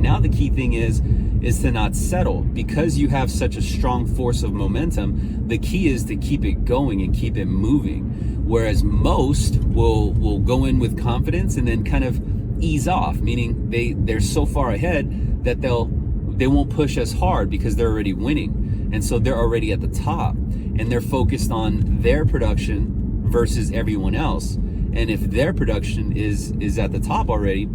Now the key thing is to not settle. Because you have such a strong force of momentum, the key is to keep it going and keep it moving. Whereas most will go in with confidence and then kind of ease off, meaning they're so far ahead that they won't push as hard because they're already winning. And so they're already at the top and they're focused on their production versus everyone else. And if their production is at the top already,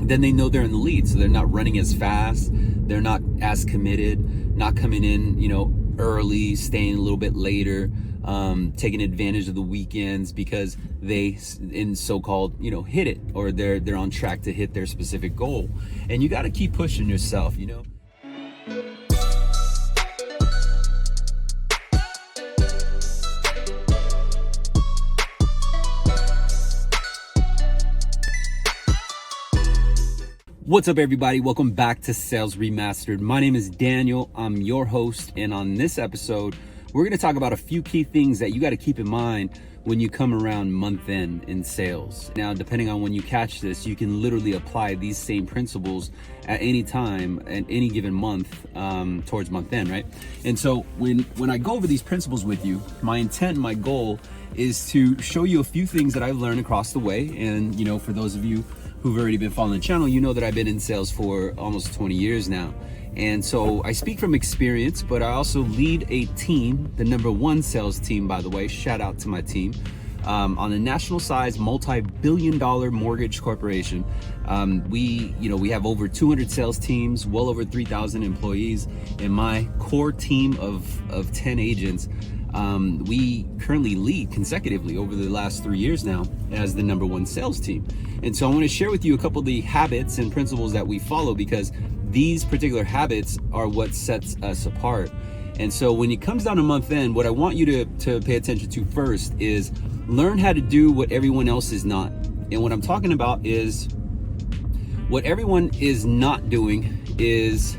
then they know they're in the lead. So they're not running as fast, they're not as committed, not coming in, early, staying a little bit later, taking advantage of the weekends because they in so-called hit it, or they're on track to hit their specific goal. And you got to keep pushing yourself. What's up, everybody? Welcome back to Sales Remastered. My name is Daniel. I'm your host, and on this episode we're going to talk about a few key things that you got to keep in mind when you come around month end in sales. Now, depending on when you catch this, you can literally apply these same principles at any time at any given month towards month end, right? And so when I go over these principles with you, my intent, my goal is to show you a few things that I've learned across the way. And for those of you who've already been following the channel, you know that I've been in sales for almost 20 years now. And so I speak from experience, but I also lead a team, the #1 sales team, by the way, shout out to my team, on a national size, multi-billion-dollar mortgage corporation. We have over 200 sales teams, well over 3,000 employees, and my core team of 10 agents, we currently lead consecutively over the last 3 years now as the #1 sales team. And so I want to share with you a couple of the habits and principles that we follow, because these particular habits are what sets us apart. And so when it comes down to month end, what I want you to pay attention to first is learn how to do what everyone else is not. And what I'm talking about is what everyone is not doing is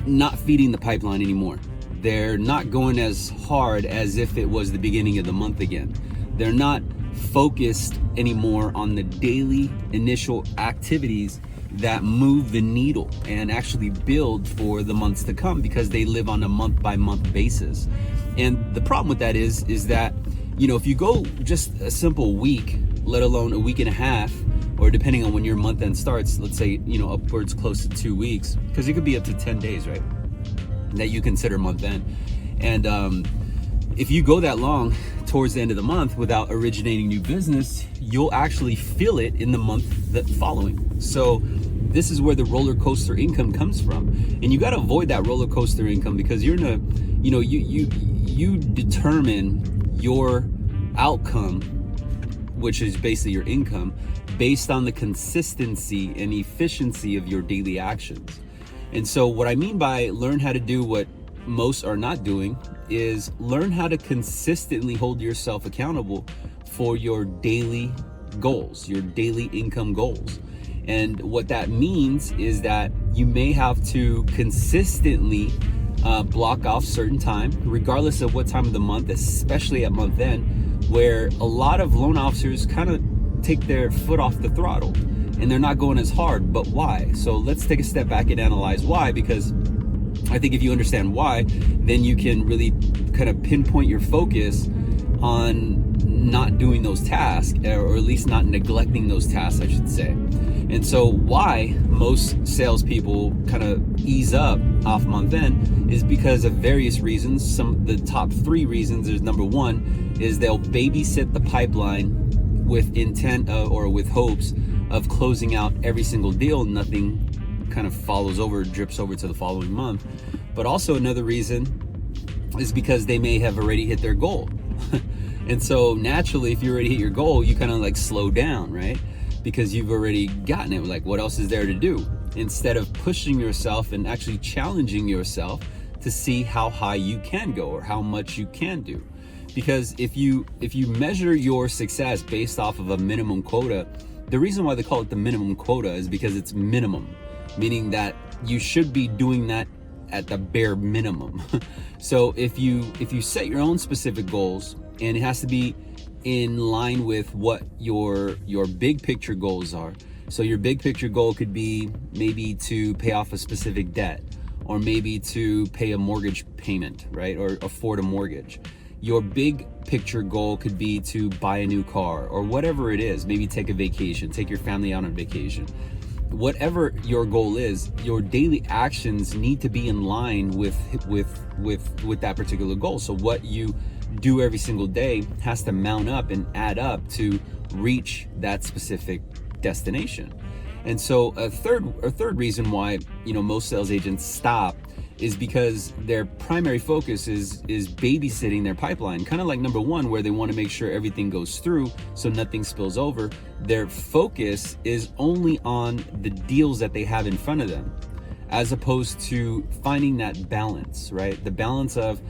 not feeding the pipeline anymore. They're not going as hard as if it was the beginning of the month again. They're not focused anymore on the daily initial activities that move the needle and actually build for the months to come, because they live on a month by month basis. And the problem with that is that, if you go just a simple week, let alone a week and a half, or depending on when your month end starts, let's say, upwards close to 2 weeks, because it could be up to 10 days, right, that you consider month end. And if you go that long towards the end of the month without originating new business, you'll actually feel it in the month that following. So this is where the roller coaster income comes from. And you got to avoid that roller coaster income, because you're in a, you determine your outcome, which is basically your income, based on the consistency and efficiency of your daily actions. And so what I mean by learn how to do what most are not doing is learn how to consistently hold yourself accountable for your daily goals, your daily income goals. And what that means is that you may have to consistently block off certain time, regardless of what time of the month, especially at month end, where a lot of loan officers kind of take their foot off the throttle and they're not going as hard. But why? So let's take a step back and analyze why, because I think if you understand why, then you can really kind of pinpoint your focus on not doing those tasks, or at least not neglecting those tasks, I should say. And so why most salespeople kind of ease up off month end is because of various reasons. The top 3 reasons is, #1 is they'll babysit the pipeline with intent or with hopes of closing out every single deal. Nothing kind of drips over to the following month. But also another reason is because they may have already hit their goal. And so naturally, if you already hit your goal, you kind of like slow down, right? Because you've already gotten it. Like, what else is there to do? Instead of pushing yourself and actually challenging yourself to see how high you can go or how much you can do. Because if you measure your success based off of a minimum quota, the reason why they call it the minimum quota is because it's minimum, meaning that you should be doing that at the bare minimum. So if you set your own specific goals, and it has to be in line with what your big picture goals are, So your big picture goal could be maybe to pay off a specific debt, or maybe to pay a mortgage payment, right? Or afford a mortgage. Your big picture goal could be to buy a new car, or whatever it is. Maybe take a vacation, take your family out on vacation. Whatever your goal is, your daily actions need to be in line with that particular goal. So what you do every single day has to mount up and add up to reach that specific destination. And so a third reason why, most sales agents stop is because their primary focus is babysitting their pipeline. Kind of like number one, where they want to make sure everything goes through so nothing spills over. Their focus is only on the deals that they have in front of them, as opposed to finding that balance, right? The balance of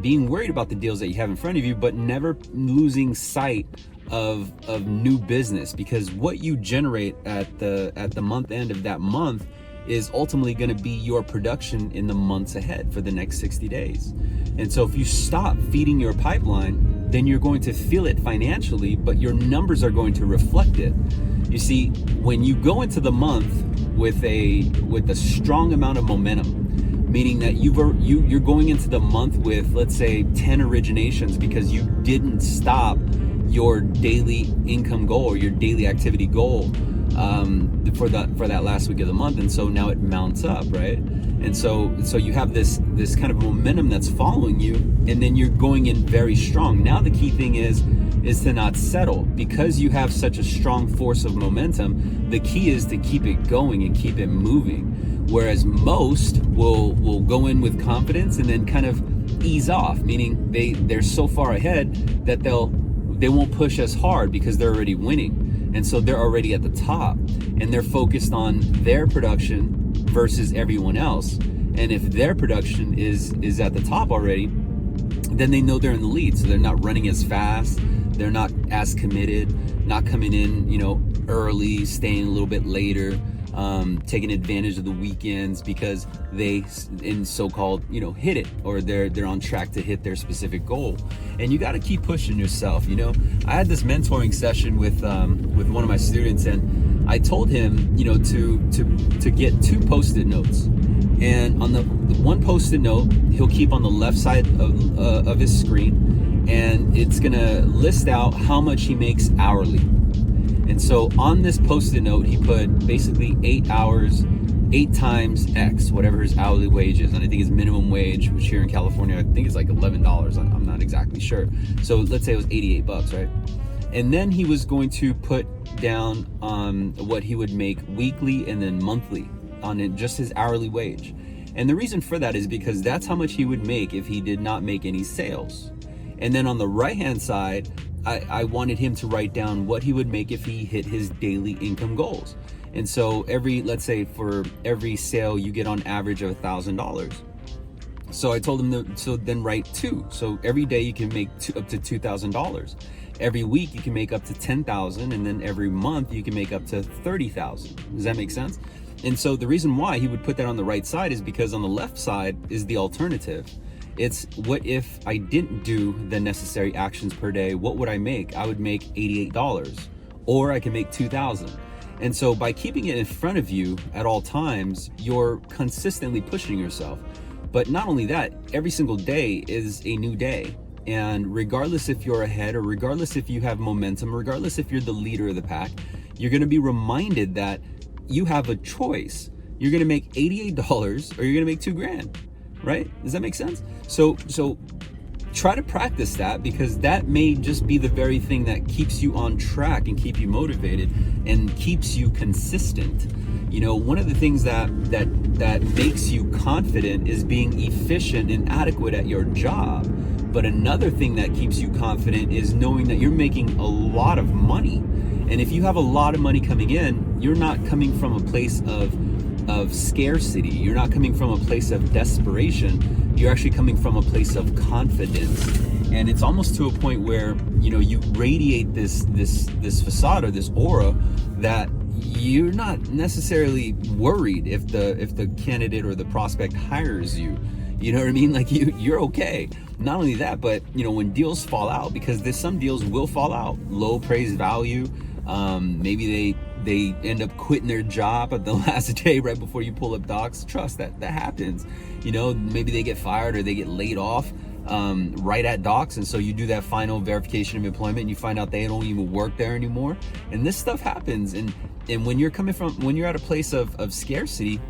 being worried about the deals that you have in front of you, but never losing sight of new business, because what you generate at the month end of that month is ultimately going to be your production in the months ahead for the next 60 days. And so if you stop feeding your pipeline, then you're going to feel it financially, but your numbers are going to reflect it. You see, when you go into the month with a strong amount of momentum, meaning that you're going into the month with, let's say, 10 originations because you didn't stop your daily income goal or your daily activity goal for that last week of the month, and so now it mounts up, right? And so you have this kind of momentum that's following you, and then you're going in very strong. Now the key thing is to not settle, because you have such a strong force of momentum. The key is to keep it going and keep it moving. Whereas most will go in with confidence and then kind of ease off, meaning they're so far ahead that they won't push as hard because they're already winning. And so they're already at the top, and they're focused on their production versus everyone else. And if their production is at the top already, then they know they're in the lead. So they're not running as fast, they're not as committed, not coming in, early, staying a little bit later, taking advantage of the weekends because they, in so-called, hit it, or they're on track to hit their specific goal. And you got to keep pushing yourself. I had this mentoring session with one of my students, and I told him, to get 2 Post-it notes. And on the one Post-it note, he'll keep on the left side of his screen, and it's gonna list out how much he makes hourly. And so on this Post-it note, he put basically 8 hours, 8 times X, whatever his hourly wage is. And I think his minimum wage, which here in California, I think it's like $11. I'm not exactly sure. So let's say it was $88, right? And then he was going to put down what he would make weekly and then monthly on it, just his hourly wage. And the reason for that is because that's how much he would make if he did not make any sales. And then on the right-hand side, I wanted him to write down what he would make if he hit his daily income goals. And so let's say for every sale, you get on average of $1,000. So I told him so then write 2. So every day you can make up to $2,000. Every week you can make up to $10,000, and then every month you can make up to $30,000. Does that make sense? And so the reason why he would put that on the right side is because on the left side is the alternative. It's, what if I didn't do the necessary actions per day? What would I make? I would make $88, or I can make $2,000. And so by keeping it in front of you at all times, you're consistently pushing yourself. But not only that, every single day is a new day. And regardless if you're ahead, or regardless if you have momentum, regardless if you're the leader of the pack, you're going to be reminded that you have a choice. You're going to make $88 or you're going to make $2,000, right? Does that make sense? So try to practice that, because that may just be the very thing that keeps you on track and keep you motivated and keeps you consistent. One of the things that makes you confident is being efficient and adequate at your job. But another thing that keeps you confident is knowing that you're making a lot of money. And if you have a lot of money coming in, you're not coming from a place of scarcity. You're not coming from a place of desperation. You're actually coming from a place of confidence. And it's almost to a point where, you radiate this facade, or this aura, that you're not necessarily worried if the candidate or the prospect hires you. You know what I mean? Like you're okay. Not only that, but when deals fall out, because there's some deals will fall out, low appraised value, maybe they end up quitting their job at the last day right before you pull up docs. Trust that happens. You know, maybe they get fired or they get laid off right at docs, and so you do that final verification of employment and you find out they don't even work there anymore. And this stuff happens, and when you're at a place of scarcity,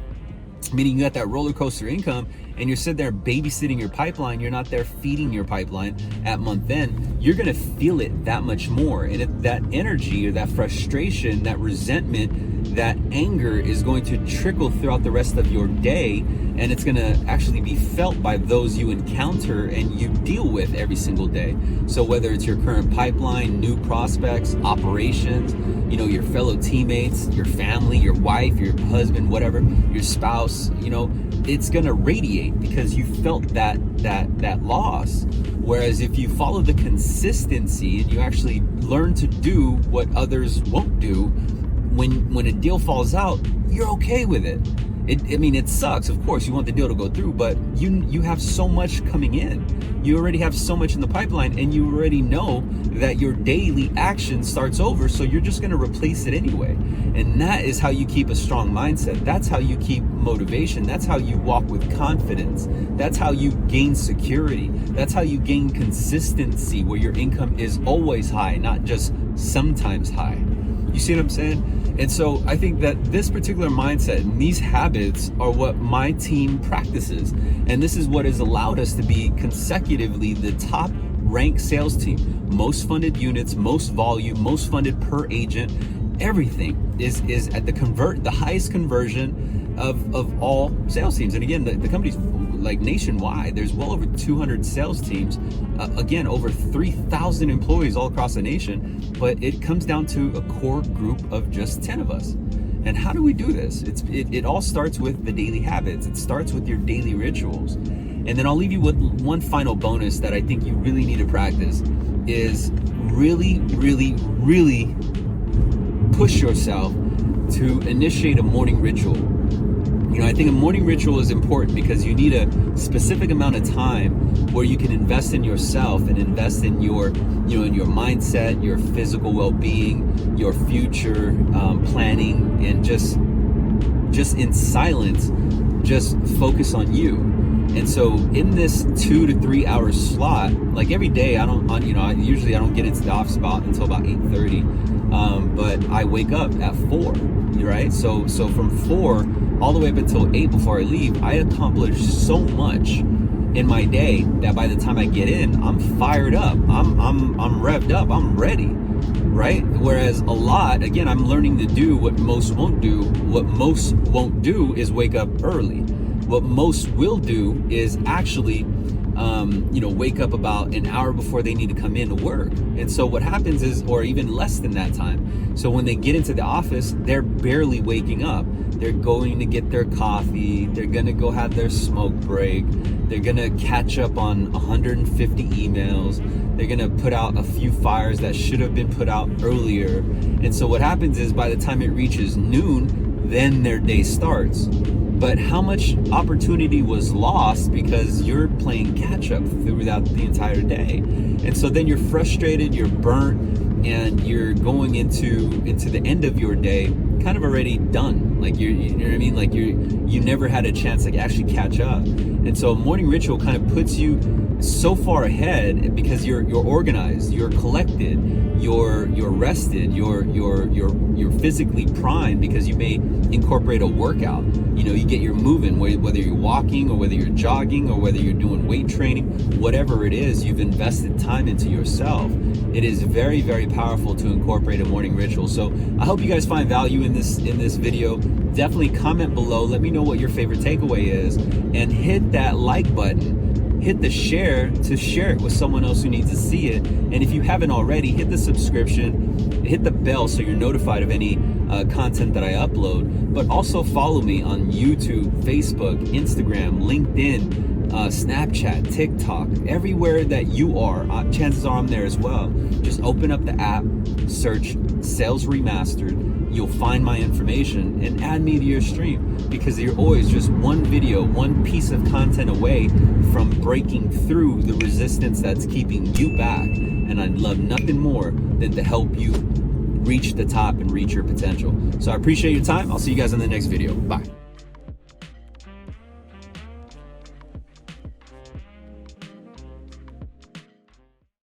meaning you got that roller coaster income and you're sitting there babysitting your pipeline, you're not there feeding your pipeline at month end, you're gonna feel it that much more. And that energy or that frustration, that resentment, that anger is going to trickle throughout the rest of your day, and it's gonna actually be felt by those you encounter and you deal with every single day. So whether it's your current pipeline, new prospects, operations, you know, your fellow teammates, your family, your wife, your husband, whatever, your spouse, you know, it's gonna radiate because you felt that loss. Whereas if you follow the consistency and you actually learn to do what others won't do, when a deal falls out, you're okay with it. I mean, it sucks, of course, you want the deal to go through, but you have so much coming in. You already have so much in the pipeline, and you already know that your daily action starts over, so you're just gonna replace it anyway. And that is how you keep a strong mindset. That's how you keep motivation. That's how you walk with confidence. That's how you gain security. That's how you gain consistency, where your income is always high, not just sometimes high. You see what I'm saying? And so I think that this particular mindset and these habits are what my team practices. And this is what has allowed us to be consecutively the top ranked sales team. Most funded units, most volume, most funded per agent. Everything is at the highest conversion of all sales teams. And again, the company's like nationwide. There's well over 200 sales teams. Again, over 3,000 employees all across the nation. But it comes down to a core group of just 10 of us. And how do we do this? It all starts with the daily habits. It starts with your daily rituals. And then I'll leave you with one final bonus that I think you really need to practice is really, really, really push yourself to initiate a morning ritual. You know, I think a morning ritual is important because you need a specific amount of time where you can invest in yourself and invest in your, in your mindset, your physical well-being, your future planning, and just in silence, just focus on you. And so in this 2 to 3 hour slot, like every day, I usually don't get into the office until about 8:30, but I wake up at 4, right? So from 4 all the way up until 8 before I leave, I accomplish so much in my day that by the time I get in, I'm fired up, I'm revved up, I'm ready, right? Whereas a lot, again, I'm learning to do what most won't do. What most won't do is wake up early. What most will do is actually, wake up about an hour before they need to come in to work. And so what happens is, or even less than that time. So when they get into the office, they're barely waking up. They're going to get their coffee. They're going to go have their smoke break. They're going to catch up on 150 emails. They're going to put out a few fires that should have been put out earlier. And so what happens is by the time it reaches noon, then their day starts. But how much opportunity was lost because you're playing catch up throughout the entire day? And so then you're frustrated, you're burnt, and you're going into the end of your day kind of already done. Like you know what I mean? Like you never had a chance to actually catch up. And so a morning ritual kind of puts you so far ahead because you're organized, you're collected, you're rested, you're physically primed because you may incorporate a workout. You get your moving, whether you're walking or whether you're jogging or whether you're doing weight training, whatever it is, you've invested time into yourself. It is very, very powerful to incorporate a morning ritual. So I hope you guys find value in this video. Definitely comment below. Let me know what your favorite takeaway is, and hit that like button. Hit the share to share it with someone else who needs to see it. And if you haven't already, hit the subscription, hit the bell so you're notified of any content that I upload. But also follow me on YouTube, Facebook, Instagram, LinkedIn, Snapchat, TikTok, everywhere that you are. Chances are I'm there as well. Just open up the app, search Sales Remastered. You'll find my information and add me to your stream, because you're always just one video, one piece of content away from breaking through the resistance that's keeping you back. And I'd love nothing more than to help you reach the top and reach your potential. So I appreciate your time. I'll see you guys in the next video. Bye.